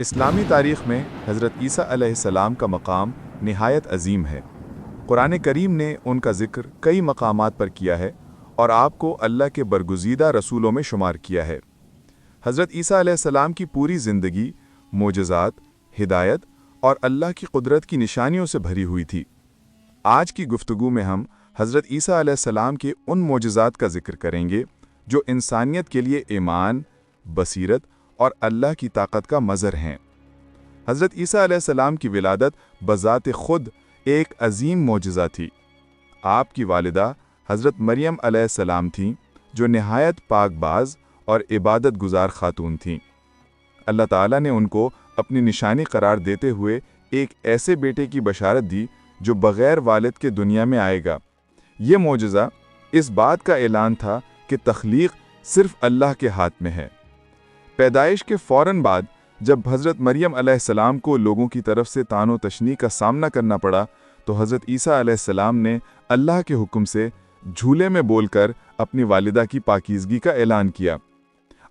اسلامی تاریخ میں حضرت عیسیٰ علیہ السلام کا مقام نہایت عظیم ہے۔ قرآن کریم نے ان کا ذکر کئی مقامات پر کیا ہے اور آپ کو اللہ کے برگزیدہ رسولوں میں شمار کیا ہے۔ حضرت عیسیٰ علیہ السلام کی پوری زندگی معجزات، ہدایت اور اللہ کی قدرت کی نشانیوں سے بھری ہوئی تھی۔ آج کی گفتگو میں ہم حضرت عیسیٰ علیہ السلام کے ان معجزات کا ذکر کریں گے جو انسانیت کے لیے ایمان، بصیرت اور اللہ کی طاقت کا مظہر ہیں۔ حضرت عیسیٰ علیہ السلام کی ولادت بذات خود ایک عظیم معجزہ تھی۔ آپ کی والدہ حضرت مریم علیہ السلام تھیں، جو نہایت پاک باز اور عبادت گزار خاتون تھیں۔ اللہ تعالیٰ نے ان کو اپنی نشانی قرار دیتے ہوئے ایک ایسے بیٹے کی بشارت دی جو بغیر والد کے دنیا میں آئے گا۔ یہ معجزہ اس بات کا اعلان تھا کہ تخلیق صرف اللہ کے ہاتھ میں ہے۔ پیدائش کے فوراً بعد جب حضرت مریم علیہ السلام کو لوگوں کی طرف سے طعن و تشنیع کا سامنا کرنا پڑا تو حضرت عیسیٰ علیہ السلام نے اللہ کے حکم سے جھولے میں بول کر اپنی والدہ کی پاکیزگی کا اعلان کیا۔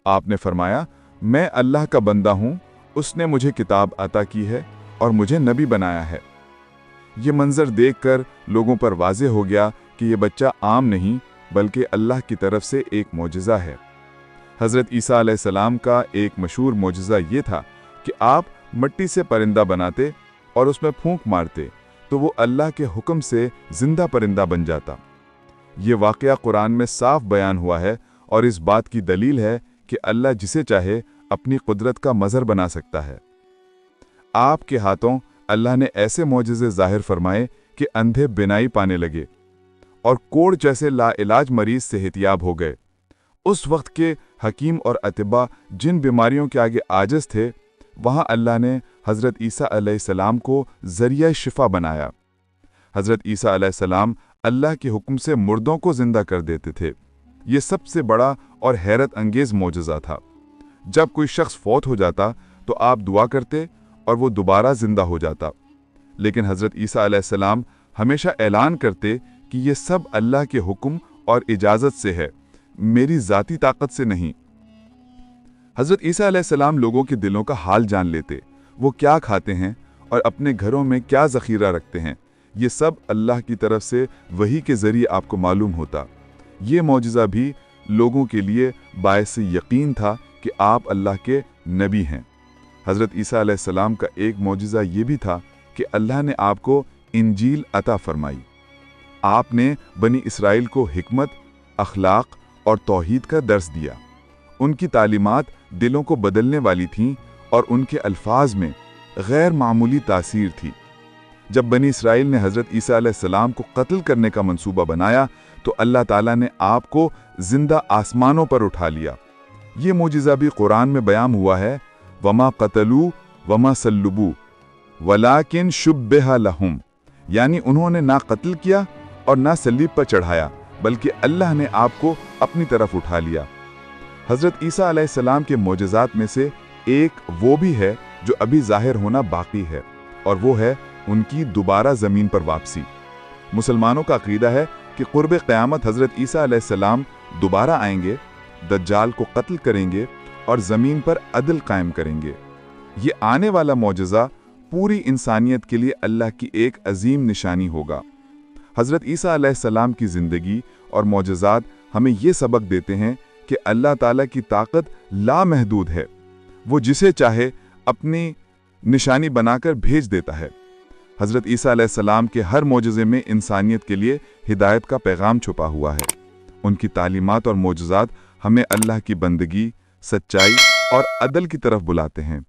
آپ نے فرمایا، میں اللہ کا بندہ ہوں، اس نے مجھے کتاب عطا کی ہے اور مجھے نبی بنایا ہے۔ یہ منظر دیکھ کر لوگوں پر واضح ہو گیا کہ یہ بچہ عام نہیں بلکہ اللہ کی طرف سے ایک معجزہ ہے۔ حضرت عیسیٰ علیہ السلام کا ایک مشہور معجزہ یہ تھا کہ آپ مٹی سے پرندہ بناتے اور اس میں پھونک مارتے تو وہ اللہ کے حکم سے زندہ پرندہ بن جاتا۔ یہ واقعہ قرآن میں صاف بیان ہوا ہے اور اس بات کی دلیل ہے کہ اللہ جسے چاہے اپنی قدرت کا مظہر بنا سکتا ہے۔ آپ کے ہاتھوں اللہ نے ایسے معجزے ظاہر فرمائے کہ اندھے بینائی پانے لگے اور کوڑ جیسے لا علاج مریض صحتیاب ہو گئے۔ اس وقت کے حکیم اور اطباء جن بیماریوں کے آگے عاجز تھے، وہاں اللہ نے حضرت عیسیٰ علیہ السلام کو ذریعہ شفا بنایا۔ حضرت عیسیٰ علیہ السلام اللہ کے حکم سے مردوں کو زندہ کر دیتے تھے۔ یہ سب سے بڑا اور حیرت انگیز معجزہ تھا۔ جب کوئی شخص فوت ہو جاتا تو آپ دعا کرتے اور وہ دوبارہ زندہ ہو جاتا، لیکن حضرت عیسیٰ علیہ السلام ہمیشہ اعلان کرتے کہ یہ سب اللہ کے حکم اور اجازت سے ہے، میری ذاتی طاقت سے نہیں۔ حضرت عیسیٰ علیہ السلام لوگوں کے دلوں کا حال جان لیتے، وہ کیا کھاتے ہیں اور اپنے گھروں میں کیا ذخیرہ رکھتے ہیں، یہ سب اللہ کی طرف سے وحی کے ذریعے آپ کو معلوم ہوتا۔ یہ معجزہ بھی لوگوں کے لیے باعث یقین تھا کہ آپ اللہ کے نبی ہیں۔ حضرت عیسیٰ علیہ السلام کا ایک معجزہ یہ بھی تھا کہ اللہ نے آپ کو انجیل عطا فرمائی۔ آپ نے بنی اسرائیل کو حکمت، اخلاق اور توحید کا درس دیا۔ ان کی تعلیمات دلوں کو بدلنے والی تھیں اور ان کے الفاظ میں غیر معمولی تاثیر تھی۔ جب بنی اسرائیل نے حضرت عیسیٰ علیہ السلام کو قتل کرنے کا منصوبہ بنایا تو اللہ تعالیٰ نے آپ کو زندہ آسمانوں پر اٹھا لیا۔ یہ معجزہ بھی قرآن میں بیان ہوا ہے، وما قتلوا وما صلبوا ولکن شبہ لہم، یعنی انہوں نے نہ قتل کیا اور نہ صلیب پر چڑھایا بلکہ اللہ نے آپ کو اپنی طرف اٹھا لیا۔ حضرت عیسیٰ علیہ السلام کے معجزات میں سے ایک وہ بھی ہے جو ابھی ظاہر ہونا باقی ہے، اور وہ ہے ان کی دوبارہ زمین پر واپسی۔ مسلمانوں کا عقیدہ ہے کہ قرب قیامت حضرت عیسیٰ علیہ السلام دوبارہ آئیں گے، دجال کو قتل کریں گے اور زمین پر عدل قائم کریں گے۔ یہ آنے والا معجزہ پوری انسانیت کے لیے اللہ کی ایک عظیم نشانی ہوگا۔ حضرت عیسیٰ علیہ السلام کی زندگی اور معجزات ہمیں یہ سبق دیتے ہیں کہ اللہ تعالیٰ کی طاقت لامحدود ہے، وہ جسے چاہے اپنی نشانی بنا کر بھیج دیتا ہے۔ حضرت عیسیٰ علیہ السلام کے ہر معجزے میں انسانیت کے لیے ہدایت کا پیغام چھپا ہوا ہے۔ ان کی تعلیمات اور معجزات ہمیں اللہ کی بندگی، سچائی اور عدل کی طرف بلاتے ہیں۔